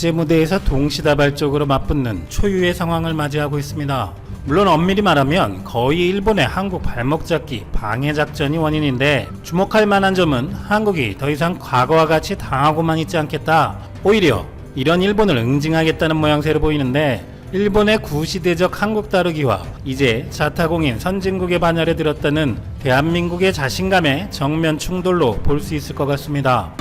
국제 무대에서 동시다발적으로 맞붙는 초유의 상황을 맞이하고 있습니다. 물론 엄밀히 말하면 거의 일본의 한국 발목 잡기 방해 작전이 원인인데, 주목할 만한 점은 한국이 더 이상 과거와 같이 당하고만 있지 않겠다, 오히려 이런 일본을 응징하겠다는 모양새로 보이는데, 일본의 구시대적 한국 다루기와 이제 자타공인 선진국의 반열에 들었다는 대한민국의 자신감의 정면 충돌로 볼 수 있을 것 같습니다.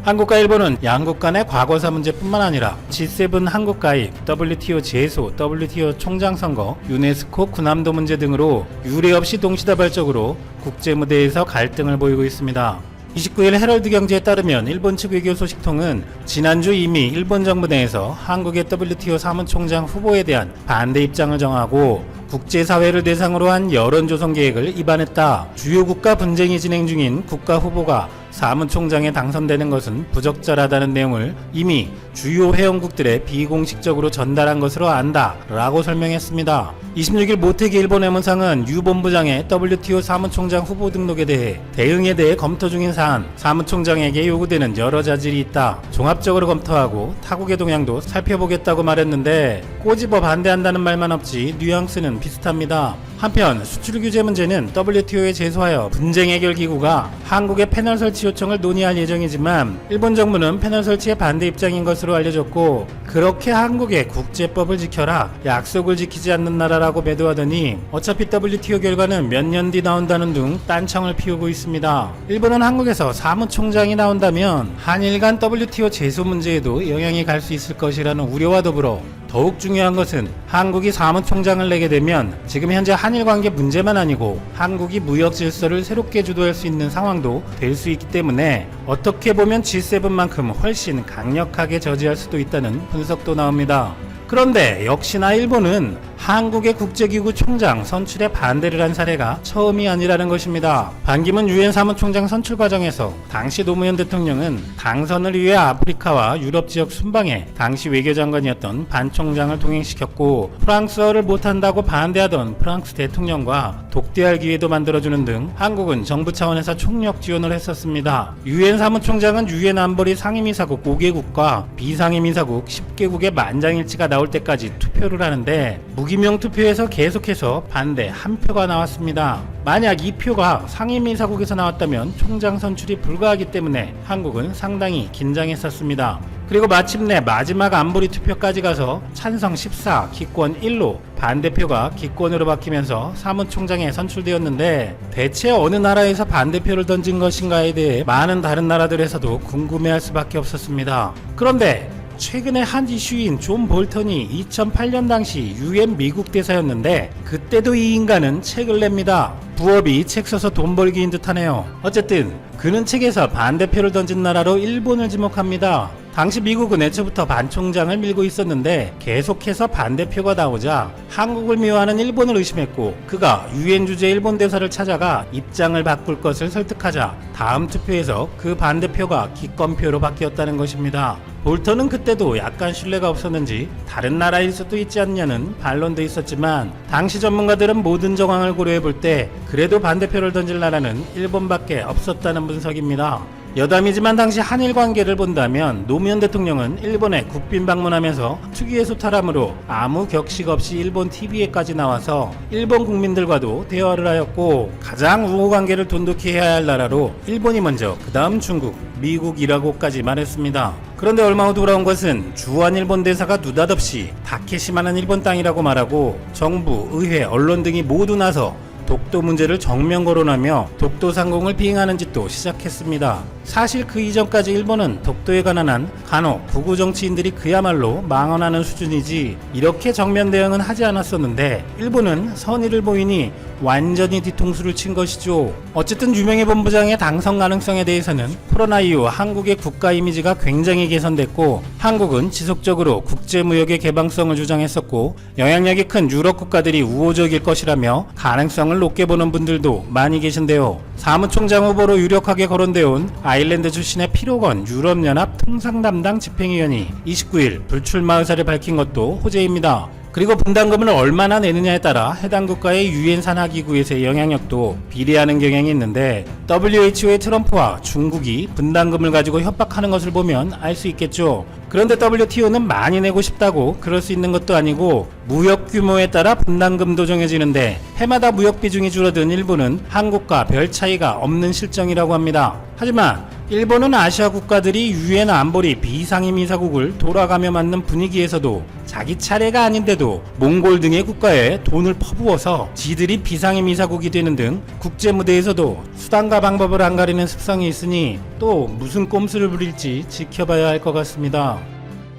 한국과 일본은 양국 간의 과거사 문제뿐만 아니라 G7 한국 가입, WTO 제소, WTO 총장 선거, 유네스코 군함도 문제 등으로 유례 없이 동시다발적으로 국제 무대에서 갈등을 보이고 있습니다. 29일 헤럴드 경제에 따르면 일본 측 외교 소식통은 지난주 이미 일본 정부 내에서 한국의 WTO 사무총장 후보에 대한 반대 입장을 정하고 국제사회를 대상으로 한 여론조성 계획을 입안했다. 주요 국가 분쟁이 진행 중인 국가 후보가 사무총장에 당선되는 것은 부적절하다는 내용을 이미 주요 회원국들에 비공식적으로 전달한 것으로 안다 라고 설명했습니다. 26일 모테기 일본 외무상은 유 본부장의 WTO 사무총장 후보 등록에 대해 대응에 대해 검토 중인 사안, 사무총장에게 요구되는 여러 자질이 있다, 종합적으로 검토하고 타국의 동향도 살펴보겠다고 말했는데, 꼬집어 반대한다는 말만 없지 뉘앙스는 비슷합니다. 한편 수출 규제 문제는 WTO에 제소하여 분쟁 해결 기구가 한국의 패널 설치 요청을 논의할 예정이지만, 일본 정부는 패널 설치에 반대 입장인 것으로 알려졌고, 그렇게 한국의 국제법을 지켜라, 약속을 지키지 않는 나라라고 매도하더니 어차피 WTO 결과는 몇 년 뒤 나온다는 등 딴청을 피우고 있습니다. 일본은 한국에서 사무총장이 나온다면 한일 간 WTO 제소 문제에도 영향이 갈 수 있을 것이라는 우려와 더불어, 더욱 중요한 것은 한국이 사무총장을 내게 되면 지금 현재 한일 관계 문제만 아니고 한국이 무역 질서를 새롭게 주도할 수 있는 상황도 될 수 있기 때문에 어떻게 보면 G7만큼 훨씬 강력하게 저지할 수도 있다는 분석도 나옵니다. 그런데 역시나 일본은 한국의 국제기구 총장 선출에 반대를 한 사례가 처음이 아니라는 것입니다. 반기문 유엔 사무총장 선출 과정에서 당시 노무현 대통령은 당선을 위해 아프리카와 유럽 지역 순방에 당시 외교장관이었던 반 총장을 동행시켰고, 프랑스어를 못한다고 반대하던 프랑스 대통령과 독대할 기회도 만들어주는 등 한국은 정부 차원에서 총력 지원을 했었습니다. 유엔 사무총장은 유엔 안보리 상임이사국 5개국과 비상임이사국 10개국의 만장일치가 나올 때까지 투표를 하는데, 무기명 투표에서 계속해서 반대 한 표가 나왔습니다. 만약 이 표가 상임이사국에서 나왔다면 총장 선출이 불가하기 때문에 한국은 상당히 긴장했었습니다. 그리고 마침내 마지막 안보리 투표까지 가서 찬성 14, 기권 1로 반대표가 기권으로 바뀌면서 사무총장에 선출되었는데, 대체 어느 나라에서 반대표를 던진 것인가에 대해 많은 다른 나라들에서도 궁금해할 수밖에 없었습니다. 그런데 최근에 한 이슈인 존 볼턴이 2008년 당시 UN 미국 대사였는데, 그때도 이 인간은 책을 냅니다. 부업이 책 써서 돈 벌기인 듯하네요. 어쨌든 그는 책에서 반대표를 던진 나라로 일본을 지목합니다. 당시 미국은 애초부터 반 총장을 밀고 있었는데 계속해서 반대표가 나오자 한국을 미워하는 일본을 의심했고, 그가 유엔 주재 일본 대사를 찾아가 입장을 바꿀 것을 설득하자 다음 투표에서 그 반대표가 기권표로 바뀌었다는 것입니다. 볼턴은 그때도 약간 신뢰가 없었는지 다른 나라일 수도 있지 않냐는 반론도 있었지만, 당시 전문가들은 모든 정황을 고려해 볼 때 그래도 반대표를 던질 나라는 일본밖에 없었다는 분석입니다. 여담이지만 당시 한일 관계를 본다면 노무현 대통령은 일본에 국빈 방문하면서 특유의 소탈함으로 아무 격식 없이 일본 TV에까지 나와서 일본 국민들과도 대화를 하였고, 가장 우호 관계를 돈독히 해야 할 나라로 일본이 먼저 그 다음 중국, 미국이라고까지 말했습니다. 그런데 얼마 후 돌아온 것은 주한 일본 대사가 느닷없이 다케시마는 일본 땅이라고 말하고, 정부, 의회, 언론 등이 모두 나서 독도 문제를 정면 거론하며 독도 상공을 비행하는 짓도 시작했습니다. 사실 그 이전까지 일본은 독도에 관한 한 간혹 극우 정치인들이 그야말로 망언하는 수준이지 이렇게 정면 대응은 하지 않았었는데, 일본은 선의를 보이니 완전히 뒤통수를 친 것이죠. 어쨌든 유명해 본부장의 당선 가능성에 대해서는 코로나 이후 한국의 국가 이미지가 굉장히 개선됐고, 한국은 지속적으로 국제무역의 개방성을 주장했었고, 영향력이 큰 유럽 국가들이 우호적일 것이라며 가능성을 높게 보는 분들도 많이 계신데요. 사무총장 후보로 유력하게 거론되어 온 아일랜드 출신의 피로건 유럽연합 통상 담당 집행위원이 29일 불출마 의사를 밝힌 것도 호재입니다. 그리고 분담금을 얼마나 내느냐에 따라 해당 국가의 유엔 산하기구에서의 영향력도 비례하는 경향이 있는데 WHO의 트럼프와 중국이 분담금을 가지고 협박하는 것을 보면 알 수 있겠죠. 그런데 WTO는 많이 내고 싶다고 그럴 수 있는 것도 아니고 무역 규모에 따라 분담금도 정해지는데 해마다 무역 비중이 줄어든 일본은 한국과 별 차이가 없는 실정이라고 합니다. 하지만 일본은 아시아 국가들이 유엔 안보리 비상임이사국을 돌아가며 맞는 분위기에서도 자기 차례가 아닌데도 몽골 등의 국가에 돈을 퍼부어서 지들이 비상임이사국이 되는 등 국제 무대에서도 수단과 방법을 안 가리는 습성이 있으니 또 무슨 꼼수를 부릴지 지켜봐야 할 것 같습니다.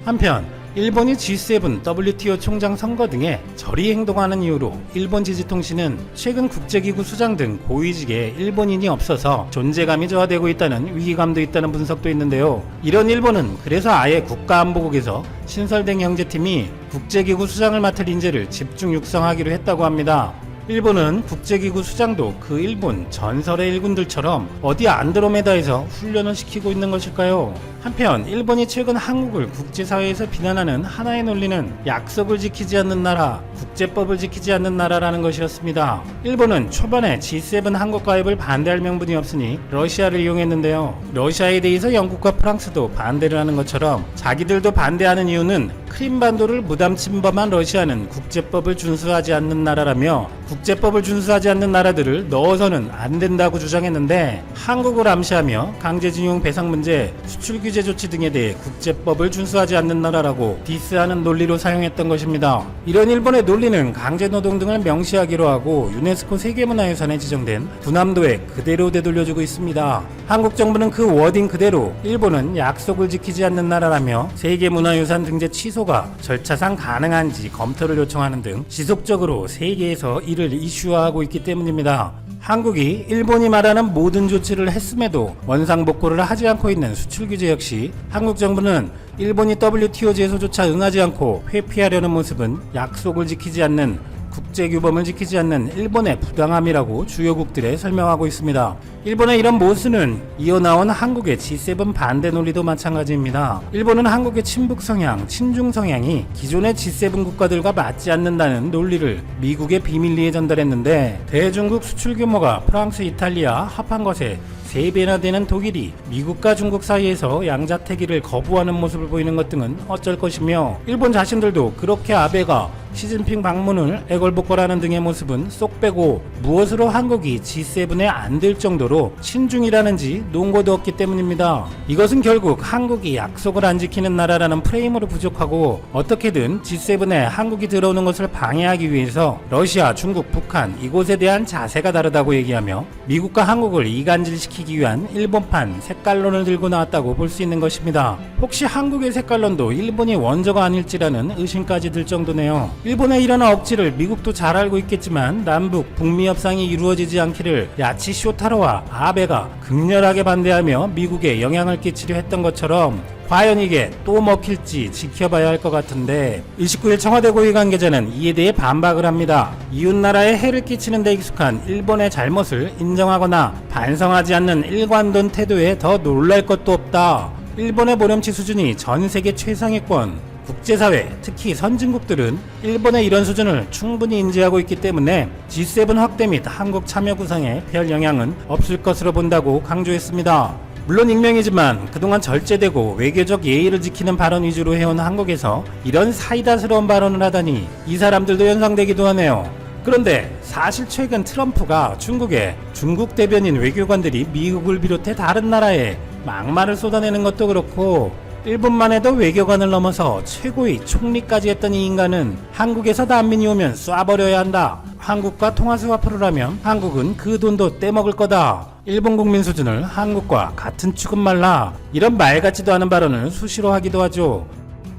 한편 일본이 G7, WTO 총장 선거 등에 저리 행동하는 이유로 일본 지지통신은 최근 국제기구 수장 등 고위직에 일본인이 없어서 존재감이 저하되고 있다는 위기감도 있다는 분석도 있는데요. 이런 일본은 그래서 아예 국가안보국에서 신설된 경제팀이 국제기구 수장을 맡을 인재를 집중 육성하기로 했다고 합니다. 일본은 국제기구 수장도 그 일본 전설의 일군들처럼 어디 안드로메다에서 훈련을 시키고 있는 것일까요? 한편 일본이 최근 한국을 국제사회에서 비난하는 하나의 논리는 약속을 지키지 않는 나라, 국제법을 지키지 않는 나라라는 것이었습니다. 일본은 초반에 G7 한국 가입을 반대할 명분이 없으니 러시아를 이용했는데요. 러시아에 대해서 영국과 프랑스도 반대를 하는 것처럼 자기들도 반대하는 이유는 크림반도를 무담 침범한 러시아는 국제법을 준수하지 않는 나라라며 국제법을 준수하지 않는 나라들을 넣어서는 안 된다고 주장했는데 한국을 암시하며 강제징용 배상 문제, 수출 규제 조치 등에 대해 국제법을 준수하지 않는 나라라고 디스하는 논리로 사용했던 것입니다. 이런 일본의 논리는 강제노동 등을 명시하기로 하고 유네스코 세계문화유산에 지정된 군함도에 그대로 되돌려주고 있습니다. 한국 정부는 그 워딩 그대로 일본은 약속을 지키지 않는 나라라며 세계문화유산 등재 취소가 절차상 가능한지 검토를 요청하는 등 지속적으로 세계에서 이를 이슈화하고 있기 때문입니다. 한국이 일본이 말하는 모든 조치를 했음에도 원상복구를 하지 않고 있는 수출 규제 역시 한국 정부는 일본이 WTO 제소조차 응하지 않고 회피하려는 모습은 약속을 지키지 않는 국제규범을 지키지 않는 일본의 부당함이라고 주요국들에 설명하고 있습니다. 일본의 이런 모순은 이어나온 한국의 G7 반대 논리도 마찬가지입니다. 일본은 한국의 친북 성향, 친중 성향이 기존의 G7 국가들과 맞지 않는다는 논리를 미국에 비밀리에 전달했는데 대중국 수출 규모가 프랑스, 이탈리아 합한 것에 3배나 되는 독일이 미국과 중국 사이에서 양자택일을 거부하는 모습을 보이는 것 등은 어쩔 것이며 일본 자신들도 그렇게 아베가 시진핑 방문을 애걸복걸하는 등의 모습은 쏙 빼고 무엇으로 한국이 G7에 안 들 정도로 친중이라는지 논거도 없기 때문입니다. 이것은 결국 한국이 약속을 안 지키는 나라라는 프레임으로 부족하고 어떻게든 G7에 한국이 들어오는 것을 방해하기 위해서 러시아, 중국, 북한 이곳에 대한 자세가 다르다고 얘기하며 미국과 한국을 이간질시키기 위한 일본판 색깔론을 들고 나왔다고 볼 수 있는 것입니다. 혹시 한국의 색깔론도 일본이 원조가 아닐지라는 의심까지 들 정도네요. 일본의 이런 억지를 미국도 잘 알고 있겠지만 남북, 북미 협상이 이루어지지 않기를 야치 쇼타로와 아베가 극렬하게 반대하며 미국에 영향을 끼치려 했던 것처럼 과연 이게 또 먹힐지 지켜봐야 할 것 같은데 29일 청와대 고위 관계자는 이에 대해 반박을 합니다. 이웃나라에 해를 끼치는 데 익숙한 일본의 잘못을 인정하거나 반성하지 않는 일관된 태도에 더 놀랄 것도 없다. 일본의 모렴치 수준이 전 세계 최상위권 국제사회, 특히 선진국들은 일본의 이런 수준을 충분히 인지하고 있기 때문에 G7 확대 및 한국 참여 구상에 별 영향은 없을 것으로 본다고 강조했습니다. 물론 익명이지만 그동안 절제되고 외교적 예의를 지키는 발언 위주로 해온 한국에서 이런 사이다스러운 발언을 하다니 이 사람들도 연상되기도 하네요. 그런데 사실 최근 트럼프가 중국에 중국 대변인 외교관들이 미국을 비롯해 다른 나라에 막말을 쏟아내는 것도 그렇고 일본만 해도 외교관을 넘어서 최고의 총리까지 했던 이 인간은 한국에서 난민이 오면 쏴버려야 한다. 한국과 통화스와프를 하면 한국은 그 돈도 떼먹을 거다. 일본 국민 수준을 한국과 같은 취급 말라. 이런 말 같지도 않은 발언을 수시로 하기도 하죠.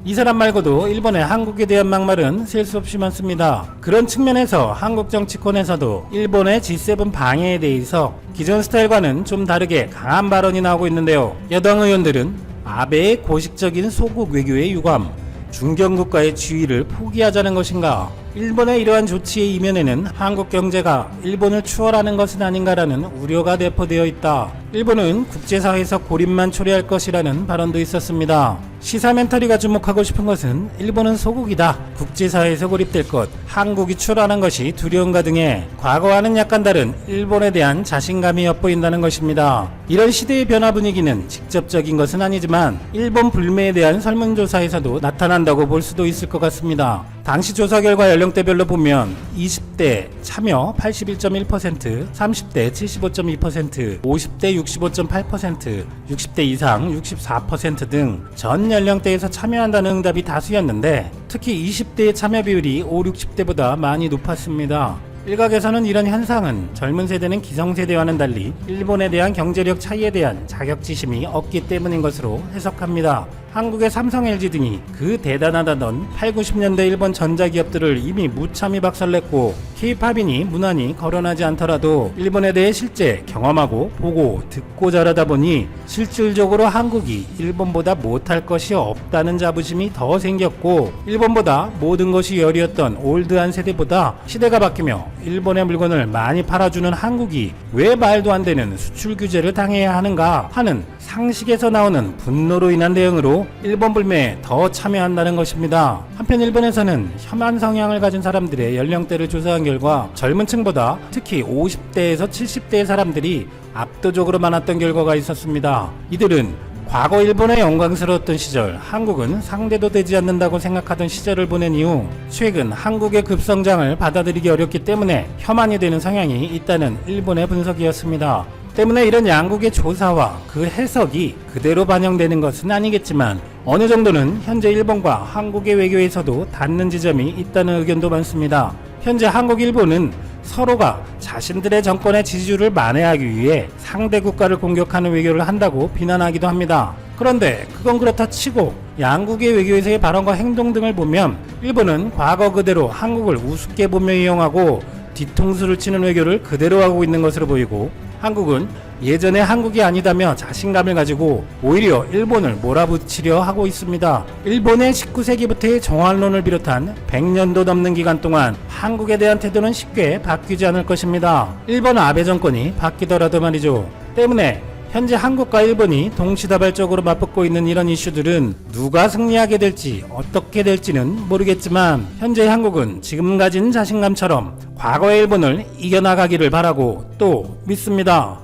이 사람 말고도 일본의 한국에 대한 막말은 셀 수 없이 많습니다. 그런 측면에서 한국 정치권에서도 일본의 G7 방해에 대해서 기존 스타일과는 좀 다르게 강한 발언이 나오고 있는데요. 여당 의원들은 아베의 고식적인 소국 외교의 유감, 중견국가의 지위를 포기하자는 것인가? 일본의 이러한 조치의 이면에는 한국 경제가 일본을 추월하는 것은 아닌가라는 우려가 내포되어 있다. 일본은 국제사회에서 고립만 초래할 것이라는 발언도 있었습니다. 시사멘터리가 주목하고 싶은 것은 일본은 소국이다, 국제사회에서 고립될 것, 한국이 출하는 것이 두려움과 등의 과거와는 약간 다른 일본에 대한 자신감이 엿보인다는 것입니다. 이런 시대의 변화 분위기는 직접적인 것은 아니지만 일본 불매에 대한 설문조사에서도 나타난다고 볼 수도 있을 것 같습니다. 당시 조사 결과 연령대별로 보면 20대 참여 81.1%, 30대 75.2%, 50대 65.8%, 60대 이상 64% 등 전 연령대에서 참여한다는 응답이 다수였는데 특히 20대의 참여 비율이 5, 60대보다 많이 높았습니다. 일각에서는 이런 현상은 젊은 세대는 기성세대와는 달리 일본에 대한 경제력 차이에 대한 자격지심이 없기 때문인 것으로 해석합니다. 한국의 삼성, LG 등이 그 대단하다던 8, 90년대 일본 전자기업들을 이미 무참히 박살냈고 K-팝이니 문화니 거론하지 않더라도 일본에 대해 실제 경험하고 보고 듣고 자라다 보니 실질적으로 한국이 일본보다 못할 것이 없다는 자부심이 더 생겼고 일본보다 모든 것이 열이었던 올드한 세대보다 시대가 바뀌며 일본의 물건을 많이 팔아주는 한국이 왜 말도 안 되는 수출 규제를 당해야 하는가 하는 상식에서 나오는 분노로 인한 대응으로 일본 불매에 더 참여한다는 것입니다. 한편 일본에서는 혐한 성향을 가진 사람들의 연령대를 조사한 결과 젊은 층보다 특히 50대에서 70대의 사람들이 압도적으로 많았던 결과가 있었습니다. 이들은 과거 일본의 영광스러웠던 시절, 한국은 상대도 되지 않는다고 생각하던 시절을 보낸 이후 최근 한국의 급성장을 받아들이기 어렵기 때문에 혐한이 되는 성향이 있다는 일본의 분석이었습니다. 때문에 이런 양국의 조사와 그 해석이 그대로 반영되는 것은 아니겠지만 어느 정도는 현재 일본과 한국의 외교에서도 닿는 지점이 있다는 의견도 많습니다. 현재 한국, 일본은 서로가 자신들의 정권의 지지율을 만회하기 위해 상대 국가를 공격하는 외교를 한다고 비난하기도 합니다. 그런데 그건 그렇다 치고 양국의 외교에서의 발언과 행동 등을 보면 일본은 과거 그대로 한국을 우습게 보며 이용하고 뒤통수를 치는 외교를 그대로 하고 있는 것으로 보이고 한국은 예전의 한국이 아니다며 자신감을 가지고 오히려 일본을 몰아붙이려 하고 있습니다. 일본의 19세기부터의 정환론을 비롯한 100년도 넘는 기간 동안 한국에 대한 태도는 쉽게 바뀌지 않을 것입니다. 일본 아베 정권이 바뀌더라도 말이죠. 때문에 현재 한국과 일본이 동시다발적으로 맞붙고 있는 이런 이슈들은 누가 승리하게 될지 어떻게 될지는 모르겠지만 현재 한국은 지금 가진 자신감처럼 과거의 일본을 이겨나가기를 바라고 또 믿습니다.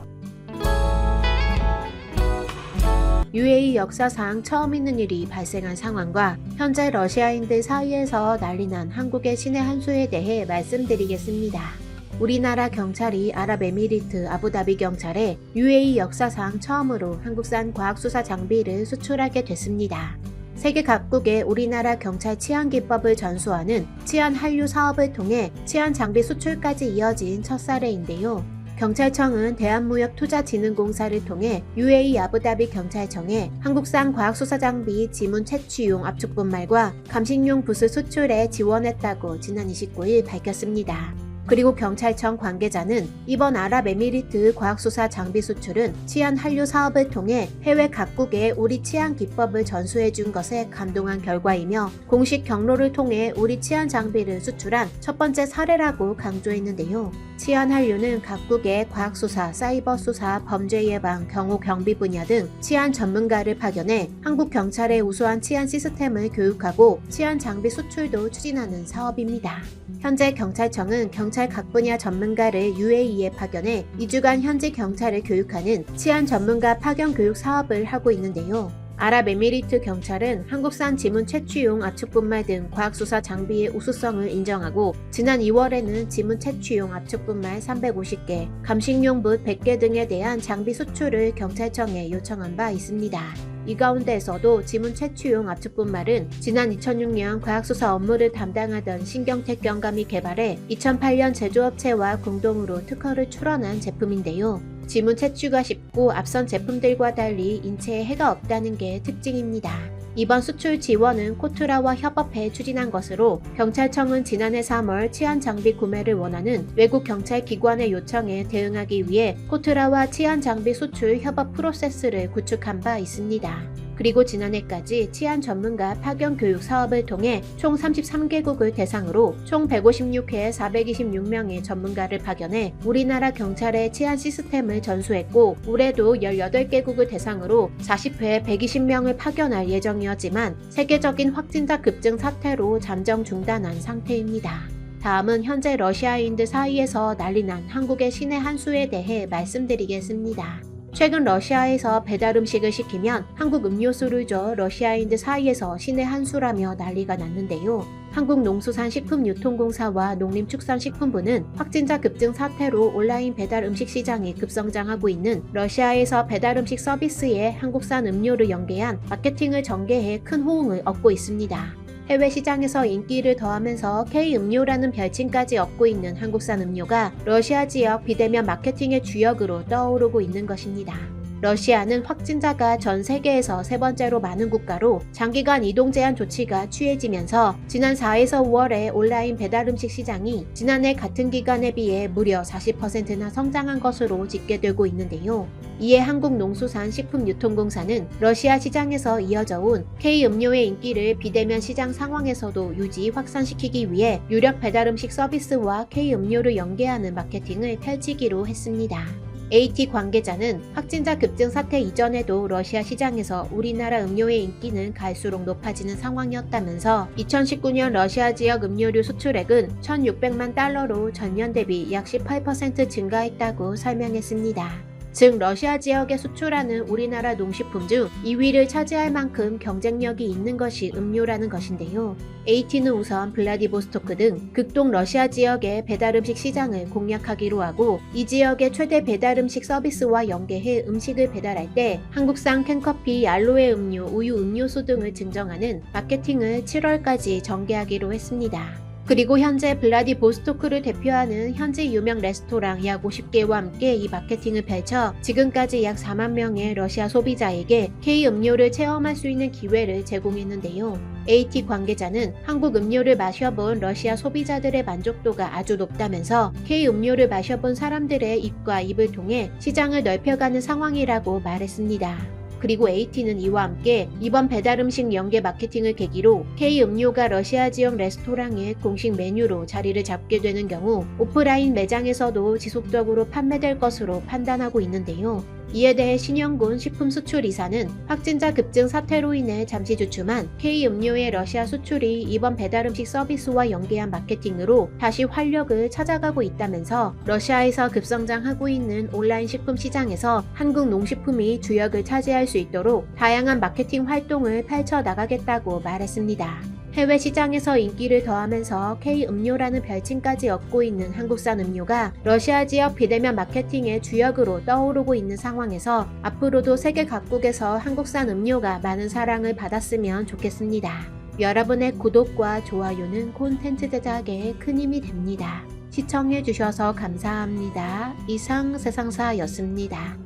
UAE 역사상 처음 있는 일이 발생한 상황과 현재 러시아인들 사이에서 난리난 한국의 신의 한 수에 대해 말씀드리겠습니다. 우리나라 경찰이 아랍에미리트 아부다비 경찰에 UAE 역사상 처음으로 한국산 과학수사 장비를 수출하게 됐습니다. 세계 각국의 우리나라 경찰 치안기법을 전수하는 치안한류 사업을 통해 치안장비 수출까지 이어진 첫 사례인데요. 경찰청은 대한무역투자진흥공사를 통해 UAE 아부다비 경찰청에 한국산 과학수사장비 지문 채취용 압축분말과 감식용 붓을 수출에 지원했다고 지난 29일 밝혔습니다. 그리고 경찰청 관계자는 이번 아랍에미리트 과학수사 장비 수출은 치안 한류 사업을 통해 해외 각국에 우리 치안 기법을 전수해준 것에 감동한 결과이며 공식 경로를 통해 우리 치안 장비를 수출한 첫 번째 사례라고 강조했는데요. 치안 한류는 각국의 과학수사, 사이버 수사, 범죄 예방, 경호 경비 분야 등 치안 전문가를 파견해 한국 경찰의 우수한 치안 시스템을 교육하고 치안 장비 수출도 추진하는 사업입니다. 현재 경찰청은 경찰 각 분야 전문가를 UAE에 파견해 2주간 현지 경찰을 교육하는 치안 전문가 파견 교육 사업을 하고 있는데요. 아랍에미리트 경찰은 한국산 지문 채취용 압축분말 등 과학수사 장비의 우수성을 인정하고 지난 2월에는 지문 채취용 압축분말 350개, 감식용 붓 100개 등에 대한 장비 수출을 경찰청에 요청한 바 있습니다. 이 가운데에서도 지문 채취용 압축분말은 지난 2006년 과학수사 업무를 담당하던 신경택 경감이 개발해 2008년 제조업체와 공동으로 특허를 출원한 제품인데요. 지문 채취가 쉽고 앞선 제품들과 달리 인체에 해가 없다는 게 특징입니다. 이번 수출 지원은 코트라와 협업해 추진한 것으로 경찰청은 지난해 3월 치안 장비 구매를 원하는 외국 경찰 기관의 요청에 대응하기 위해 코트라와 치안 장비 수출 협업 프로세스를 구축한 바 있습니다. 그리고 지난해까지 치안 전문가 파견 교육 사업을 통해 총 33개국을 대상으로 총 156회 426명의 전문가를 파견해 우리나라 경찰의 치안 시스템을 전수했고, 올해도 18개국을 대상으로 40회 120명을 파견할 예정이었지만 세계적인 확진자 급증 사태로 잠정 중단한 상태입니다. 다음은 현재 러시아인들 사이에서 난리난 한국의 신의 한 수에 대해 말씀드리겠습니다. 최근 러시아에서 배달 음식을 시키면 한국 음료수를 줘 러시아인들 사이에서 신의 한 수라며 난리가 났는데요. 한국농수산식품유통공사와 농림축산식품부는 확진자 급증 사태로 온라인 배달 음식 시장이 급성장하고 있는 러시아에서 배달 음식 서비스에 한국산 음료를 연계한 마케팅을 전개해 큰 호응을 얻고 있습니다. 해외 시장에서 인기를 더하면서 K음료라는 별칭까지 얻고 있는 한국산 음료가 러시아 지역 비대면 마케팅의 주역으로 떠오르고 있는 것입니다. 러시아는 확진자가 전 세계에서 세 번째로 많은 국가로 장기간 이동 제한 조치가 취해지면서 지난 4에서 5월에 온라인 배달 음식 시장이 지난해 같은 기간에 비해 무려 40%나 성장한 것으로 집계되고 있는데요. 이에 한국농수산식품유통공사는 러시아 시장에서 이어져 온 K음료의 인기를 비대면 시장 상황에서도 유지 확산시키기 위해 유력 배달음식 서비스와 K음료를 연계하는 마케팅을 펼치기로 했습니다. AT 관계자는 확진자 급증 사태 이전에도 러시아 시장에서 우리나라 음료의 인기는 갈수록 높아지는 상황이었다면서 2019년 러시아 지역 음료류 수출액은 1,600만 달러로 전년 대비 약 18% 증가했다고 설명했습니다. 즉 러시아 지역에 수출하는 우리나라 농식품 중 2위를 차지할 만큼 경쟁력이 있는 것이 음료라는 것인데요. AT는 우선 블라디보스토크 등 극동 러시아 지역의 배달음식 시장을 공략하기로 하고, 이 지역의 최대 배달음식 서비스와 연계해 음식을 배달할 때 한국산 캔커피, 알로에 음료, 우유 음료수 등을 증정하는 마케팅을 7월까지 전개하기로 했습니다. 그리고 현재 블라디보스토크를 대표하는 현지 유명 레스토랑 약 50개와 함께 이 마케팅을 펼쳐 지금까지 약 4만 명의 러시아 소비자에게 K음료를 체험할 수 있는 기회를 제공했는데요. AT 관계자는 한국 음료를 마셔본 러시아 소비자들의 만족도가 아주 높다면서 K음료를 마셔본 사람들의 입과 입을 통해 시장을 넓혀가는 상황이라고 말했습니다. 그리고 AT는 이와 함께 이번 배달음식 연계 마케팅을 계기로 K음료가 러시아 지역 레스토랑의 공식 메뉴로 자리를 잡게 되는 경우 오프라인 매장에서도 지속적으로 판매될 것으로 판단하고 있는데요. 이에 대해 신영곤 식품수출이사는 확진자 급증 사태로 인해 잠시 주춤한 K음료의 러시아 수출이 이번 배달음식 서비스와 연계한 마케팅으로 다시 활력을 찾아가고 있다면서 러시아에서 급성장하고 있는 온라인 식품 시장에서 한국 농식품이 주역을 차지할 수 있도록 다양한 마케팅 활동을 펼쳐나가겠다고 말했습니다. 해외 시장에서 인기를 더하면서 K음료라는 별칭까지 얻고 있는 한국산 음료가 러시아 지역 비대면 마케팅의 주역으로 떠오르고 있는 상황에서 앞으로도 세계 각국에서 한국산 음료가 많은 사랑을 받았으면 좋겠습니다. 여러분의 구독과 좋아요는 콘텐츠 제작에 큰 힘이 됩니다. 시청해주셔서 감사합니다. 이상 세상사였습니다.